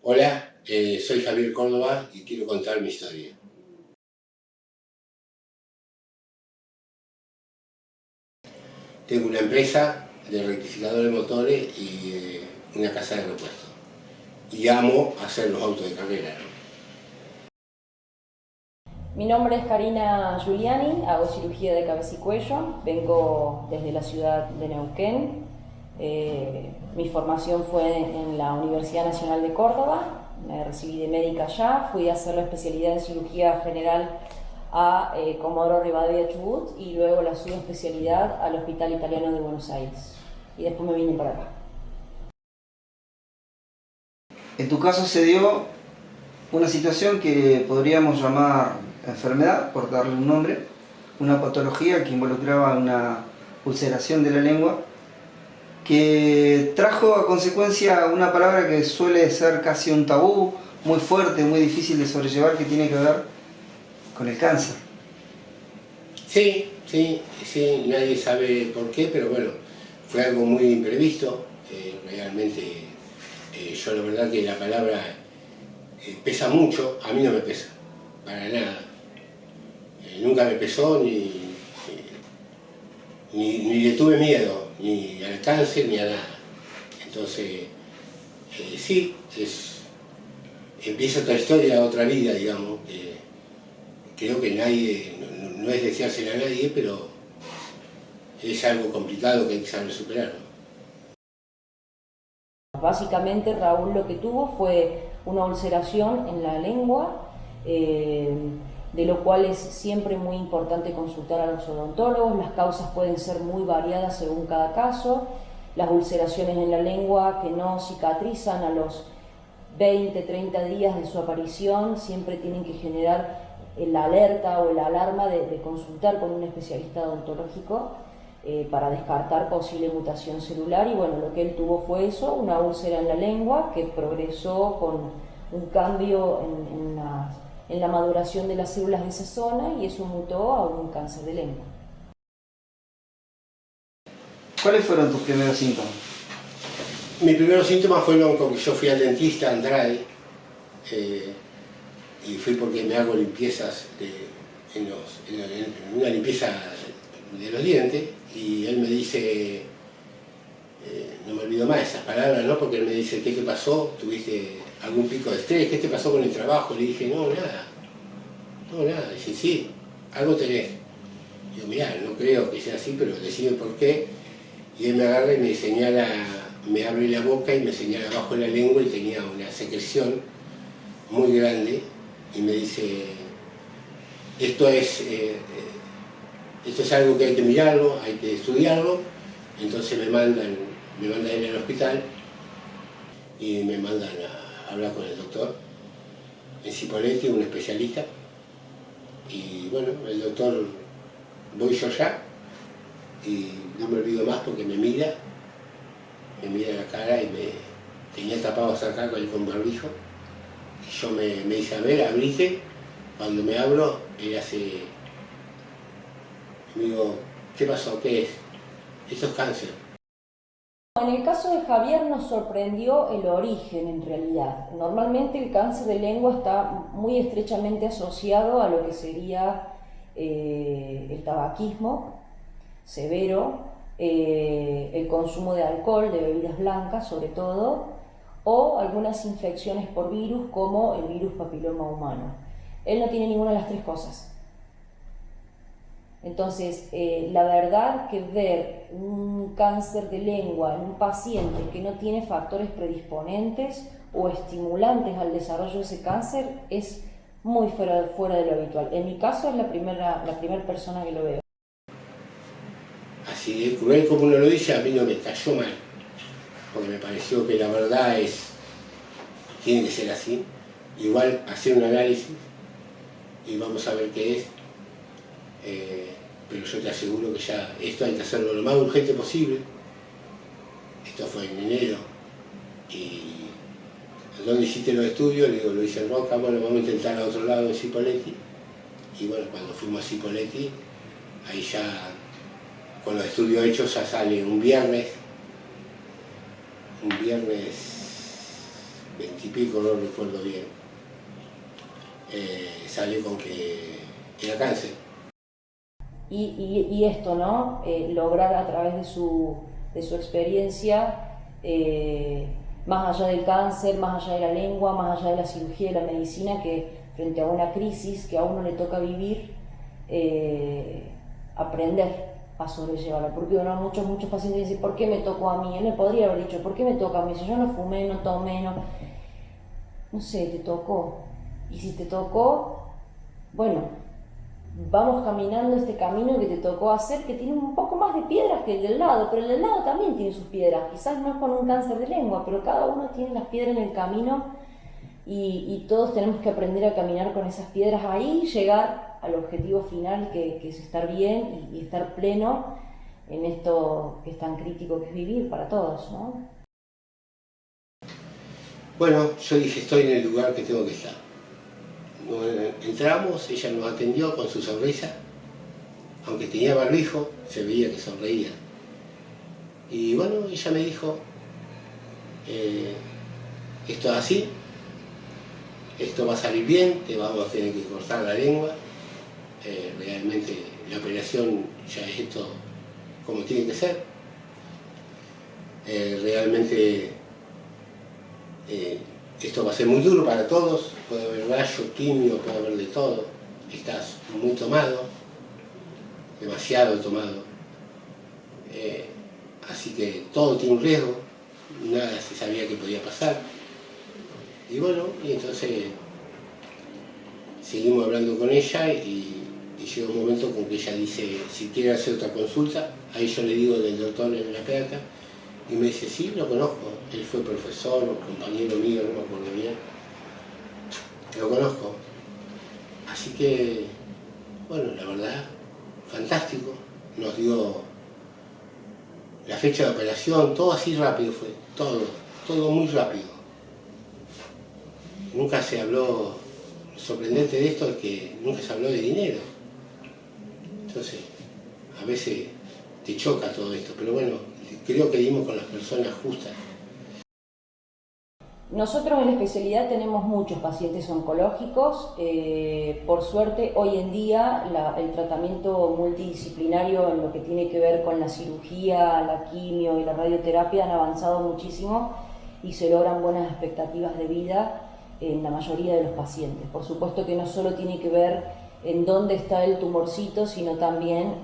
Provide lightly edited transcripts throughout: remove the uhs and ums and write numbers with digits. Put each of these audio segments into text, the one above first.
Hola, soy Javier Córdoba y quiero contar mi historia. Tengo una empresa de rectificador de motores y una casa de repuesto. Y amo hacer los autos de carrera, ¿no? Mi nombre es Karina Giuliani, hago cirugía de cabeza y cuello, vengo desde la ciudad de Neuquén. Mi formación fue en la Universidad Nacional de Córdoba, me recibí de médica allá, fui a hacer la especialidad en cirugía general a Comodoro Rivadavia Chubut y luego la subespecialidad al Hospital Italiano de Buenos Aires. Y después me vine para acá. En tu caso se dio una situación que podríamos llamar enfermedad, por darle un nombre, una patología que involucraba una ulceración de la lengua, que trajo a consecuencia una palabra que suele ser casi un tabú, muy fuerte, muy difícil de sobrellevar, que tiene que ver con el cáncer. Sí, nadie sabe por qué, pero bueno, fue algo muy imprevisto. Realmente, yo la verdad que la palabra pesa mucho, a mí no me pesa, para nada. Nunca me pesó ni le tuve miedo, ni al cáncer ni a nada. Entonces, sí, empieza otra historia, otra vida, digamos. Creo que nadie, no es deseársela a nadie, pero es algo complicado que hay que saber superar, ¿no? Básicamente Raúl lo que tuvo fue una ulceración en la lengua, de lo cual es siempre muy importante consultar a los odontólogos. Las causas pueden ser muy variadas según cada caso. Las ulceraciones en la lengua que no cicatrizan a los 20-30 días de su aparición siempre tienen que generar la alerta o la alarma de consultar con un especialista odontológico para descartar posible mutación celular. Y bueno, lo que él tuvo fue eso, una úlcera en la lengua que progresó con un cambio en la maduración de las células de esa zona y eso mutó a un cáncer de lengua. ¿Cuáles fueron tus primeros síntomas? Mis primeros síntomas fueron porque yo fui al dentista Andrade y fui porque me hago limpiezas en una limpieza de los dientes y él me dice, no me olvido más esas palabras, ¿no? Porque él me dice, ¿qué te pasó? ¿Tuviste algún pico de estrés? ¿Qué te pasó con el trabajo? Le dije, no, nada. Dice, sí, algo tenés. Digo, mirá, no creo que sea así, pero decime por qué. Y él me agarra y me señala, me abre la boca y me señala abajo de la lengua y tenía una secreción muy grande y me dice, esto es algo que hay que mirarlo, hay que estudiarlo. Entonces me mandan él al hospital y me mandan a hablar con el doctor en Cipolletti, un especialista. Y bueno, el doctor, voy yo ya y no me olvido más porque me mira la cara y me tenía tapado hasta acá con barbijo. Y yo me dice, a ver, abrite. Cuando me abro, él hace, me digo, ¿qué pasó? ¿Qué es? Esto es cáncer. En el caso de Javier nos sorprendió el origen en realidad. Normalmente el cáncer de lengua está muy estrechamente asociado a lo que sería el tabaquismo severo, el consumo de alcohol, de bebidas blancas sobre todo, o algunas infecciones por virus como el virus papiloma humano. Él no tiene ninguna de las tres cosas. Entonces, la verdad que ver un cáncer de lengua en un paciente que no tiene factores predisponentes o estimulantes al desarrollo de ese cáncer es muy fuera de lo habitual. En mi caso es la primera persona que lo veo. Así de cruel como uno lo dice, a mí no me cayó mal, porque me pareció que la verdad tiene que ser así. Igual hacer un análisis y vamos a ver qué es. Pero yo te aseguro que ya esto hay que hacerlo lo más urgente posible. Esto fue en enero y ¿dónde hiciste los estudios? Le digo, lo hice en Roca. Bueno, vamos a intentar a otro lado, en Cipolletti. Y bueno, cuando fuimos a Cipolletti, ahí ya con los estudios hechos ya sale un viernes 20 y pico, no recuerdo bien, salió con que era cáncer. Y esto, ¿no? Lograr a través de su experiencia, más allá del cáncer, más allá de la lengua, más allá de la cirugía y la medicina, que frente a una crisis que a uno le toca vivir, aprender a sobrellevarla. Porque bueno, muchos pacientes dicen, ¿por qué me tocó a mí? Él me podría haber dicho, ¿por qué me toca a mí? Si yo no fumé, no tomé, no sé, te tocó. Y si te tocó, bueno, vamos caminando este camino que te tocó hacer, que tiene un poco más de piedras que el del lado, pero el del lado también tiene sus piedras. Quizás no es con un cáncer de lengua, pero cada uno tiene las piedras en el camino y todos tenemos que aprender a caminar con esas piedras ahí y llegar al objetivo final, que es estar bien y estar pleno en esto que es tan crítico que es vivir para todos, ¿no? Bueno, yo dije, estoy en el lugar que tengo que estar. Entramos, ella nos atendió con su sonrisa, aunque tenía barbijo, se veía que sonreía. Y bueno, ella me dijo, esto es así, esto va a salir bien, te vamos a tener que cortar la lengua, realmente la operación ya es esto como tiene que ser. Realmente esto va a ser muy duro para todos, puede haber rayo, quimio, puede haber de todo. Estás muy tomado, demasiado tomado. Así que todo tiene un riesgo, nada se sabía que podía pasar. Y bueno, y entonces seguimos hablando con ella y llega un momento con que ella dice, si quiere hacer otra consulta, ahí yo le digo del doctor en La Plata, y me dice, sí, lo conozco, él fue profesor o compañero mío, no me acuerdo bien, lo conozco. Así que, bueno, la verdad, fantástico, nos dio la fecha de operación, todo así rápido fue, todo muy rápido. Nunca se habló, lo sorprendente de esto es que nunca se habló de dinero. Entonces, a veces te choca todo esto, pero bueno, creo que dimos con las personas justas. Nosotros en la especialidad tenemos muchos pacientes oncológicos. Por suerte, hoy en día el tratamiento multidisciplinario en lo que tiene que ver con la cirugía, la quimio y la radioterapia han avanzado muchísimo y se logran buenas expectativas de vida en la mayoría de los pacientes. Por supuesto que no solo tiene que ver en dónde está el tumorcito, sino también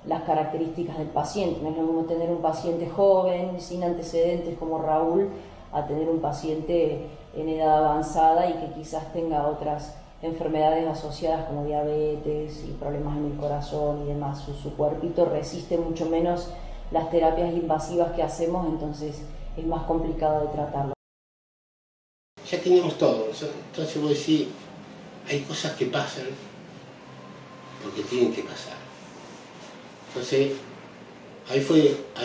las características del paciente. No es lo mismo tener un paciente joven, sin antecedentes como Raúl, a tener un paciente en edad avanzada y que quizás tenga otras enfermedades asociadas como diabetes y problemas en el corazón y demás. Su cuerpito resiste mucho menos las terapias invasivas que hacemos, entonces es más complicado de tratarlo. Ya teníamos todo, entonces vos decís, hay cosas que pasan porque tienen que pasar. Entonces, ahí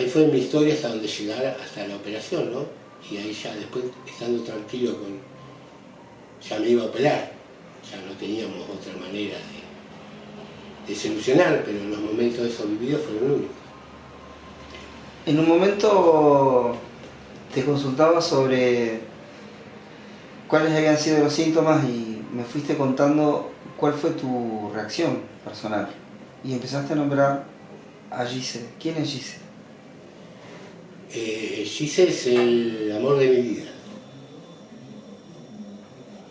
fue mi historia hasta donde llegara, hasta la operación, ¿no? Y ahí ya después, estando tranquilo ya me iba a operar, ya no teníamos otra manera de solucionar, pero los momentos de esos vividos fueron únicos. En un momento te consultaba sobre cuáles habían sido los síntomas y me fuiste contando cuál fue tu reacción personal. Y empezaste a nombrar a Giselle. ¿Quién es Giselle? Giselle es el amor de mi vida.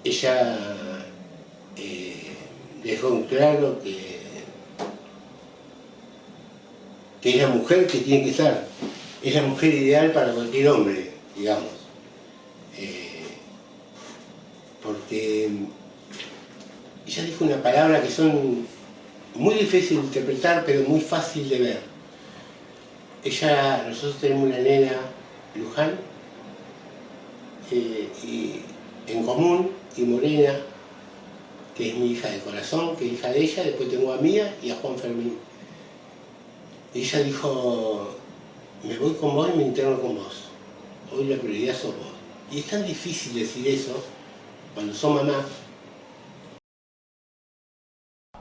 Ella dejó en claro que es la mujer que tiene que estar, es la mujer ideal para cualquier hombre, digamos. Porque ella dijo una palabra que son muy difíciles de interpretar, pero muy fácil de ver. Nosotros tenemos una nena, Luján, y en común, y Morena, que es mi hija de corazón, que es hija de ella, después tengo a Mía y a Juan Fermín. Y ella dijo, me voy con vos y me interno con vos. Hoy la prioridad sos vos. Y es tan difícil decir eso cuando son mamá.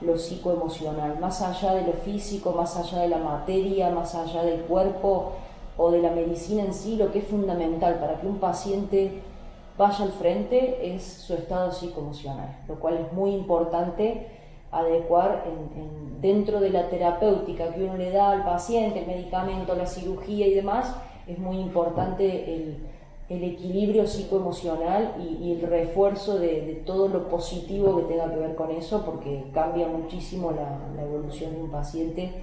Lo psicoemocional, más allá de lo físico, más allá de la materia, más allá del cuerpo o de la medicina en sí, lo que es fundamental para que un paciente vaya al frente es su estado psicoemocional, lo cual es muy importante adecuar dentro de la terapéutica que uno le da al paciente, el medicamento, la cirugía y demás. Es muy importante el equilibrio psicoemocional y el refuerzo de todo lo positivo que tenga que ver con eso, porque cambia muchísimo la evolución de un paciente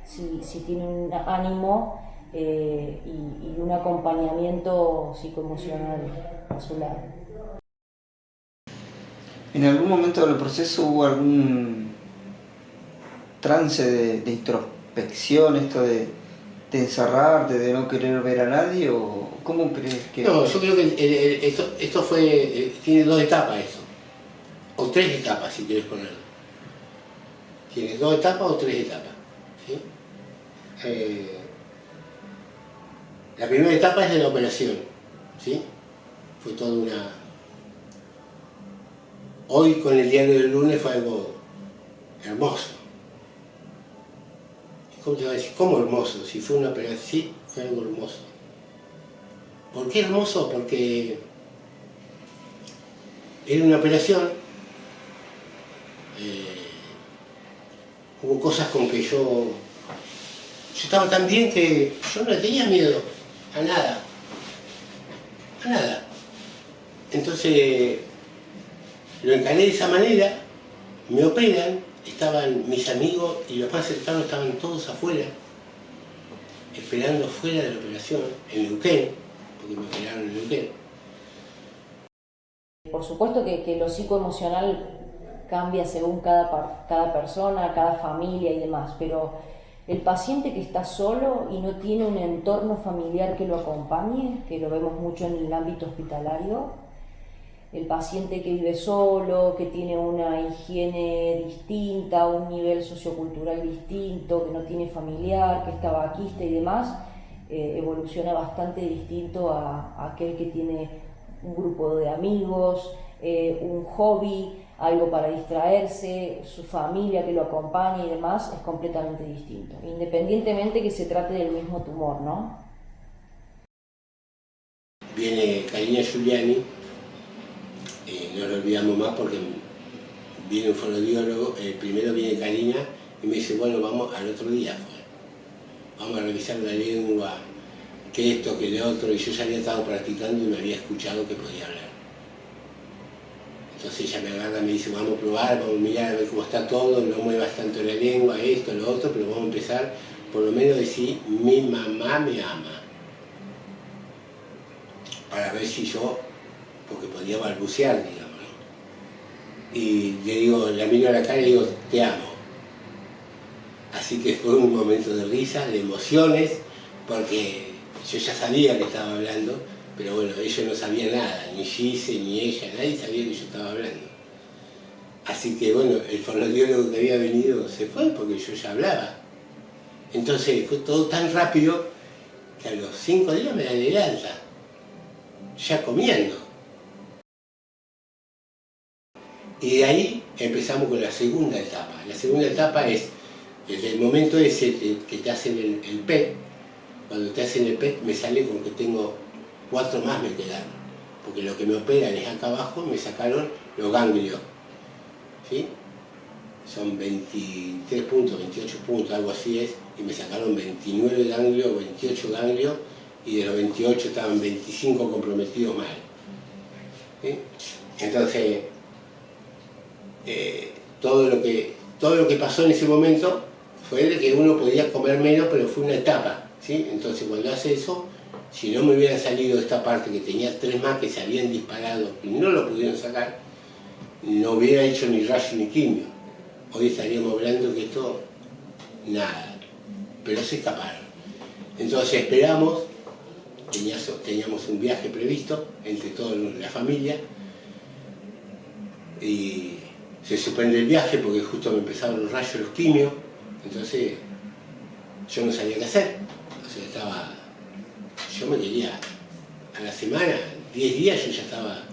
si tiene un ánimo y un acompañamiento psicoemocional a su lado. ¿En algún momento del proceso hubo algún trance de introspección, esto de encerrarte, de no querer ver a nadie? ¿O cómo crees que...? No, yo creo que esto fue, tiene dos etapas eso, o tres etapas si quieres ponerlo. Tiene dos etapas o tres etapas, ¿sí? La primera etapa es de la operación, ¿sí? Fue toda una... Hoy con el diario del lunes fue algo hermoso. ¿Cómo te va a decir? ¿Cómo hermoso? Si fue una operación, sí, fue algo hermoso. ¿Por qué hermoso? Porque era una operación, hubo cosas con que yo estaba tan bien que yo no le tenía miedo a nada, a nada. Entonces lo encaré de esa manera, me operan, estaban mis amigos y los más cercanos estaban todos afuera, esperando fuera de la operación, en Neuquén, porque me operaron en Neuquén. Por supuesto que lo psicoemocional cambia según cada persona, cada familia y demás, pero el paciente que está solo y no tiene un entorno familiar que lo acompañe, que lo vemos mucho en el ámbito hospitalario, el paciente que vive solo, que tiene una higiene distinta, un nivel sociocultural distinto, que no tiene familiar, que es tabaquista y demás, evoluciona bastante distinto a aquel que tiene un grupo de amigos, un hobby, algo para distraerse, su familia que lo acompaña y demás, es completamente distinto, independientemente que se trate del mismo tumor, ¿no? Viene Karina Giuliani, no lo olvidamos más porque viene un fonoaudiólogo, primero viene Karina y me dice, bueno, vamos al otro día, vamos a revisar la lengua, que esto, que lo otro, y yo ya había estado practicando y me había escuchado que podía hablar. Entonces ella me agarra y me dice, vamos a probar, vamos a mirar a ver cómo está todo, no muevas tanto la lengua, esto, lo otro, pero vamos a empezar por lo menos a decir, mi mamá me ama. Para ver si yo, porque podía balbucear, digamos, ¿no? Y le digo, la miro a la cara y digo, te amo. Así que fue un momento de risa, de emociones, porque yo ya sabía que estaba hablando, pero bueno, ellos no sabían nada, ni Gise, ni ella, nadie sabía que yo estaba hablando. Así que bueno, el fonoaudiólogo que había venido se fue porque yo ya hablaba. Entonces fue todo tan rápido que a los 5 días me dan el alta, ya comiendo. Y de ahí empezamos con la segunda etapa. La segunda etapa es, desde el momento ese que te hacen el PET, cuando te hacen el PET me sale con que tengo 4 más me quedaron, porque lo que me operan es acá abajo, me sacaron los ganglios, ¿sí? Son 23 puntos, 28 puntos, algo así es, y me sacaron 29 ganglios, 28 ganglios, y de los 28 estaban 25 comprometidos mal, ¿sí? Entonces, todo lo que pasó en ese momento fue de que uno podía comer menos, pero fue una etapa, ¿sí? Entonces cuando hace eso, si no me hubiera salido esta parte que tenía 3 más que se habían disparado y no lo pudieron sacar, no hubiera hecho ni rayo ni quimio. Hoy estaríamos hablando que esto, nada, pero se escaparon. Entonces esperamos, teníamos un viaje previsto entre toda la familia y se suspende el viaje porque justo me empezaron los rayos, los quimios, entonces yo no sabía qué hacer. O sea, yo me quería, a la semana, 10 días yo ya estaba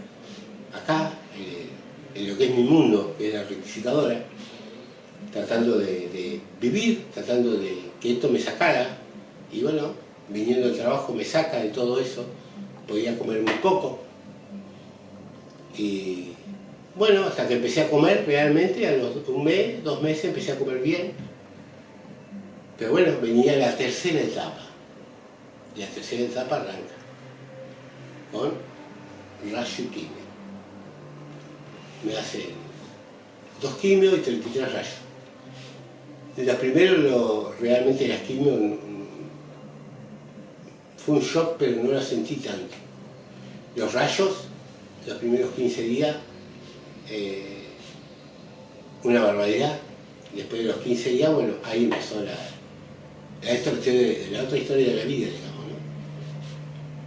acá, en lo que es mi mundo, que es la rectificadora, tratando de vivir, tratando de que esto me sacara, y bueno, viniendo al trabajo me saca de todo eso, podía comer muy poco, Y bueno, hasta que empecé a comer realmente, a los 1 mes, 2 meses empecé a comer bien. Pero bueno, venía la tercera etapa. Y la tercera etapa arranca con rayo y quimio. Me hacen 2 quimios y 33 rayos. Lo primero, realmente las quimios, fue un shock, pero no la sentí tanto. Los rayos, los primeros 15 días, una barbaridad. Después de los 15 días, bueno, ahí empezó la otra historia de la vida, digamos, ¿no?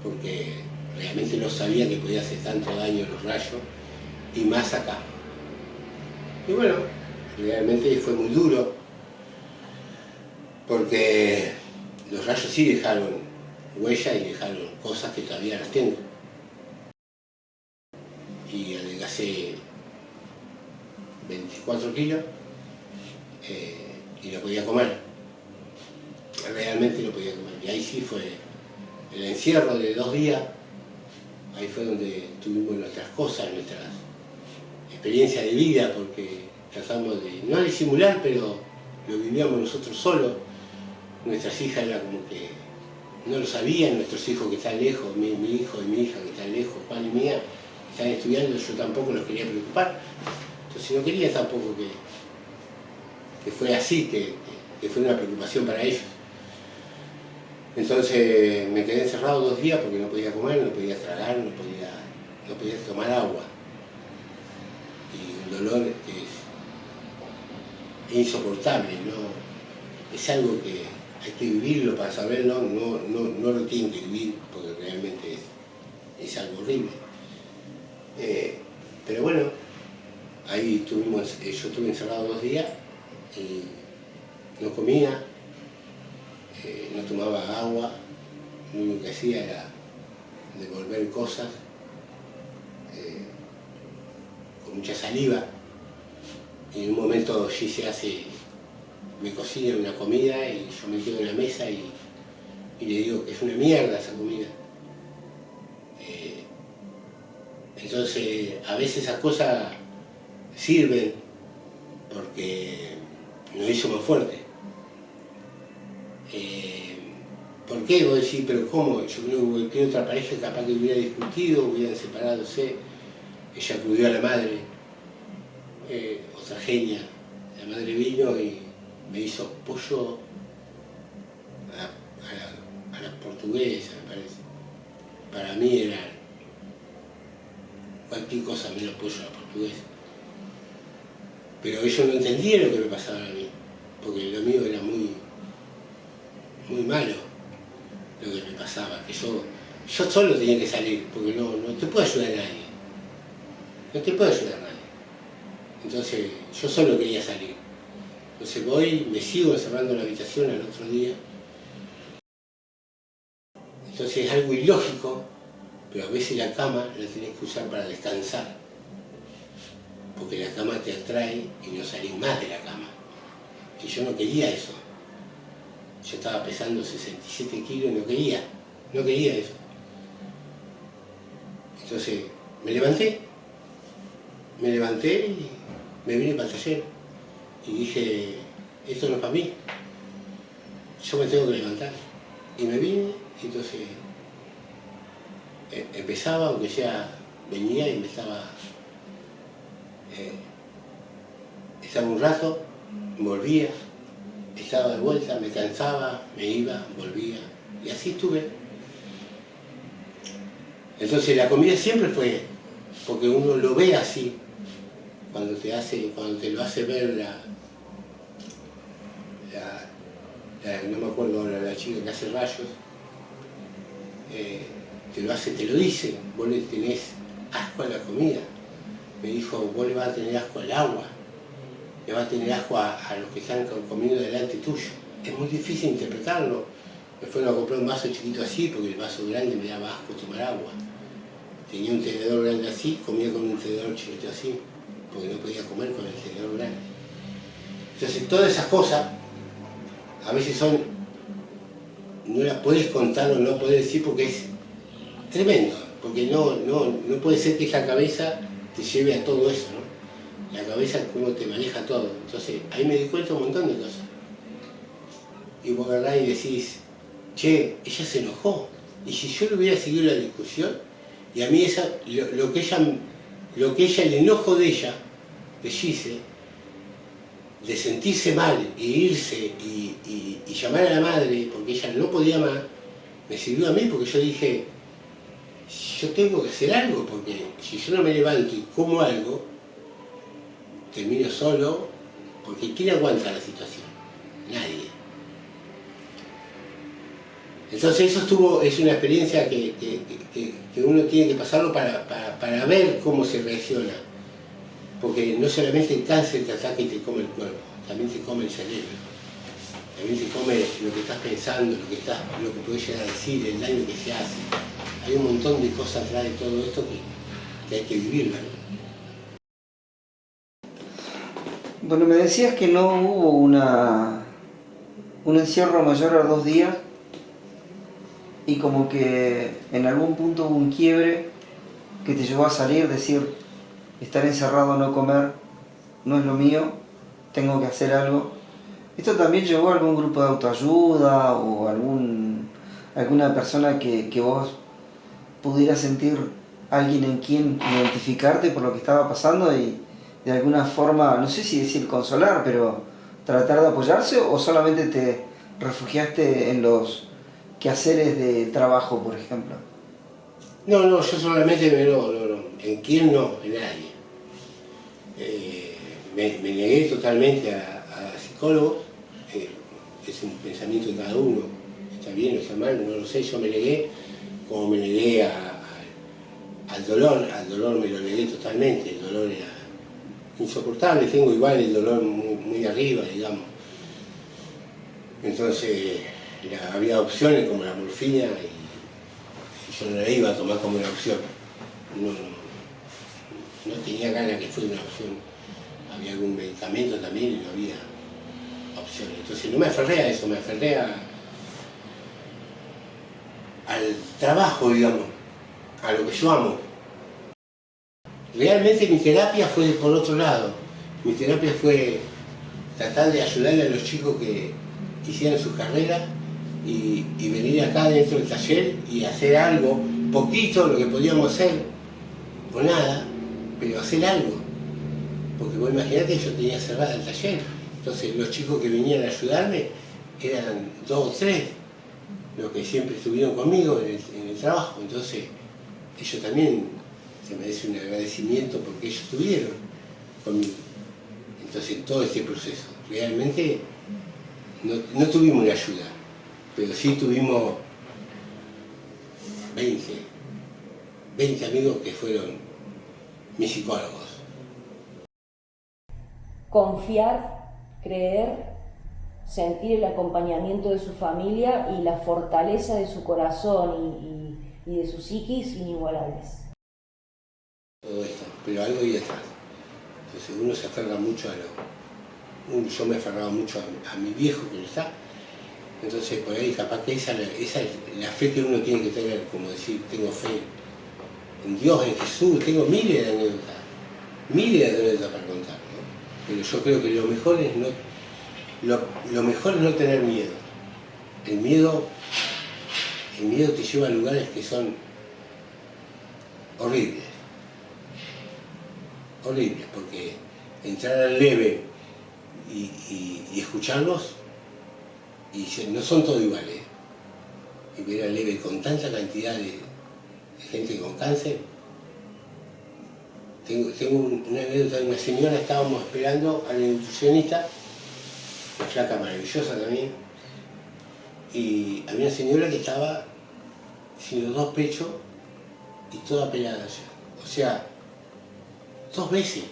Porque realmente no sabía que podía hacer tanto daño los rayos, y más acá. Y bueno, realmente fue muy duro, porque los rayos sí dejaron huella y dejaron cosas que todavía las tengo. Y adelgacé 24 kilos y no podía comer. Realmente no podía comer. Y ahí sí fue el encierro de 2 días. Ahí fue donde tuvimos nuestras cosas, nuestras experiencias de vida, porque tratamos de, no disimular, pero lo vivíamos nosotros solos. Nuestras hijas era como que no lo sabían, nuestros hijos que están lejos, mi hijo y mi hija que están lejos, Juan y mía, están estudiando, yo tampoco los quería preocupar. Entonces no quería tampoco que fuera así, que fuera una preocupación para ellos. Entonces me quedé encerrado 2 días porque no podía comer, no podía tragar, no podía tomar agua. Y un dolor que es insoportable, ¿no? Es algo que hay que vivirlo para saberlo, no lo tienen que vivir porque realmente es algo horrible. Pero bueno, ahí yo estuve encerrado 2 días y no comía, no tomaba agua, lo único que hacía era devolver cosas con mucha saliva. Y en un momento Gise me cocina una comida y yo me quedo en la mesa y le digo que es una mierda esa comida. Entonces a veces esas cosas sirven porque nos hizo más fuerte. ¿Por qué? Vos decís, pero ¿cómo? Yo creo que tiene otra pareja capaz que hubiera discutido, hubieran separadose. Ella acudió a la madre, otra genia. La madre vino y me hizo pollo a la portuguesa, me parece. Para mí era cualquier cosa menos pollo a la portuguesa. Pero ellos no entendían lo que me pasaba a mí, porque lo mío era muy malo lo que me pasaba, que yo solo tenía que salir, porque no te puede ayudar a nadie. No te puede ayudar a nadie. Entonces yo solo quería salir. Entonces voy, me sigo encerrando en la habitación al otro día. Entonces es algo ilógico, pero a veces la cama la tenés que usar para descansar. Porque la cama te atrae y no salís más de la cama. Y yo no quería eso. Yo estaba pesando 67 kilos y no quería eso. Entonces me levanté y me vine para el taller y dije, esto no es para mí, yo me tengo que levantar. Y me vine y entonces empezaba, aunque ya venía y me estaba un rato, volvía, estaba de vuelta, me cansaba, me iba, volvía, y así estuve. Entonces la comida siempre fue, porque uno lo ve así, cuando te lo hace ver no me acuerdo ahora, la chica que hace rayos, te lo dice, vos le tenés asco a la comida. Me dijo, vos le vas a tener asco al agua, le vas a tener asco a los que están comiendo delante tuyo. Es muy difícil interpretarlo. Me fueron a comprar un vaso chiquito así, porque el vaso grande me daba asco tomar agua. Tenía un tenedor grande así, comía con un tenedor chiquito así, porque no podía comer con el tenedor grande. Entonces todas esas cosas, a veces no las podés contar o no podés decir porque es tremendo, porque no puede ser que esta cabeza te lleve a todo eso, ¿no? La cabeza cómo te maneja todo. Entonces ahí me di cuenta un montón de cosas. Y vos agarrás y decís, che, ella se enojó. Y si yo le hubiera seguido la discusión, y a mí lo que ella, el enojo de ella, de Gise, de sentirse mal e irse y llamar a la madre porque ella no podía más, me sirvió a mí porque yo dije, yo tengo que hacer algo, porque si yo no me levanto y como algo, termino solo, porque ¿quién aguanta la situación? Nadie. Entonces eso es una experiencia que uno tiene que pasarlo para ver cómo se reacciona. Porque no solamente el cáncer te ataca y te come el cuerpo, también te come el cerebro. También te come lo que estás pensando, lo que puedes llegar a decir, el daño que se hace. Hay un montón de cosas atrás de todo esto que hay que vivirlo, ¿no? Bueno, me decías que no hubo un encierro mayor a 2 días y como que en algún punto hubo un quiebre que te llevó a salir, decir, estar encerrado, no comer, no es lo mío, tengo que hacer algo. ¿Esto también llevó a algún grupo de autoayuda o alguna persona que vos pudieras sentir alguien en quien identificarte por lo que estaba pasando y de alguna forma, no sé si decir consolar, pero tratar de apoyarse, o solamente te refugiaste en los quehaceres de trabajo, por ejemplo? No, yo solamente no. ¿En quién no? En nadie. Me negué totalmente a psicólogos, es un pensamiento de cada uno, está bien o está mal, no lo sé, yo me negué, como me negué al dolor me lo negué totalmente, el dolor era insoportable, tengo igual el dolor muy arriba, digamos. Entonces había opciones como la morfina y yo no la iba a tomar como una opción. No tenía ganas que fuera una opción. Había algún medicamento también y no había opciones. Entonces no me aferré a eso, me aferré al trabajo, digamos, a lo que yo amo. Realmente mi terapia fue por otro lado. Mi terapia fue tratar de ayudarle a los chicos que hicieran su carrera y venir acá dentro del taller y hacer algo, poquito lo que podíamos hacer, o nada, pero hacer algo. Porque vos imaginate, yo tenía cerrada el taller, entonces los chicos que venían a ayudarme eran 2 o 3, los que siempre estuvieron conmigo en el trabajo, entonces ellos también se merecen un agradecimiento porque ellos estuvieron conmigo. Entonces todo este proceso, realmente no tuvimos una ayuda, pero sí tuvimos 20 amigos que fueron mis psicólogos. Confiar, creer, sentir el acompañamiento de su familia y la fortaleza de su corazón y de su psiquis inigualables. Todo esto, pero algo hay detrás. Entonces uno se aferra mucho yo me aferraba mucho a mi viejo que no está. Entonces por ahí capaz que esa es la fe que uno tiene que tener, como decir, tengo fe en Dios, en Jesús, tengo miles de anécdotas para contar, ¿no? Pero yo creo que lo mejor es no tener miedo. El miedo te lleva a lugares que son horribles, porque entrar al leve y escucharlos, y no son todos iguales, y ver al leve con tanta cantidad de gente con cáncer. Tengo una anécdota de una señora, estábamos esperando a la nutricionista, una flaca maravillosa también, y había una señora que estaba sin los 2 pechos y toda pelada ya. O sea, 2 veces.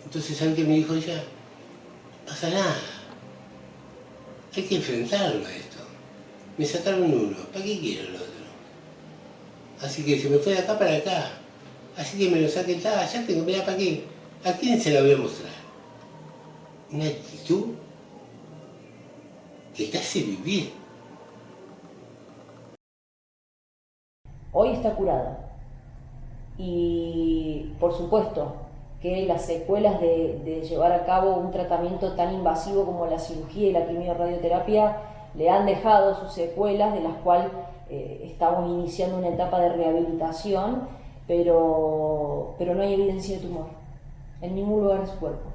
Entonces, ¿saben qué me dijo ella? No pasa nada. Hay que enfrentarlo a esto. Me sacaron uno, ¿para qué quiero el otro? Así que se me fue de acá para acá. Así que me lo saquen, ya tengo, mirá, ¿para qué? ¿A quién se la voy a mostrar? Una actitud que te hace vivir. Hoy está curada. y por supuesto que las secuelas de llevar a cabo un tratamiento tan invasivo como la cirugía y la quimio-radioterapia le han dejado sus secuelas, de las cuales estamos iniciando una etapa de rehabilitación, pero no hay evidencia de tumor en ningún lugar de su cuerpo.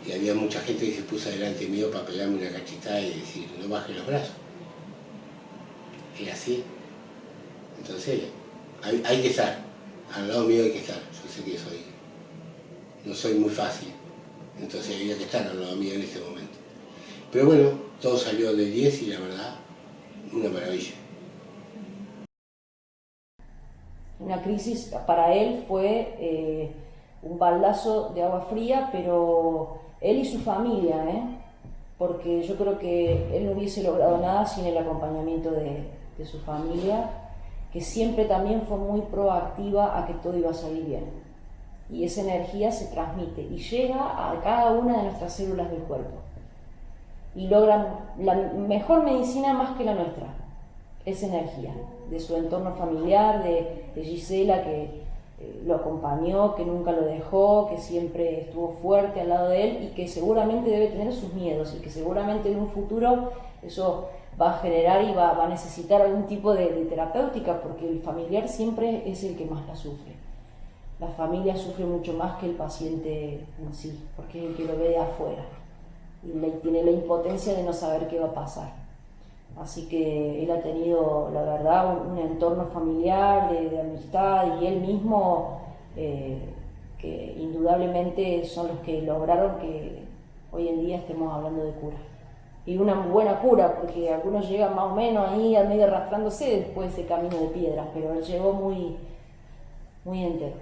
Y había mucha gente que se puso delante mío para pegarme una cachetada y decir, no baje los brazos. Es así. Entonces, hay que estar. Al lado mío hay que estar. Yo sé que no soy muy fácil. Entonces había que estar al lado mío en este momento. Pero bueno, todo salió de 10 y la verdad, una maravilla. Una crisis para él fue un baldazo de agua fría, pero él y su familia, porque yo creo que él no hubiese logrado nada sin el acompañamiento de su familia, que siempre también fue muy proactiva a que todo iba a salir bien. Y esa energía se transmite y llega a cada una de nuestras células del cuerpo. Y logran la mejor medicina más que la nuestra, esa energía, de su entorno familiar, de Gisela, que lo acompañó, que nunca lo dejó, que siempre estuvo fuerte al lado de él y que seguramente debe tener sus miedos y que seguramente en un futuro eso va a generar y va a necesitar algún tipo de terapéutica, porque el familiar siempre es el que más la sufre. La familia sufre mucho más que el paciente en sí, porque es el que lo ve de afuera y tiene la impotencia de no saber qué va a pasar. Así que él ha tenido, la verdad, un entorno familiar, de amistad, y él mismo, que indudablemente son los que lograron que hoy en día estemos hablando de cura. Y una buena cura, porque algunos llegan más o menos ahí, al medio arrastrándose después de ese camino de piedras, pero él llegó muy entero.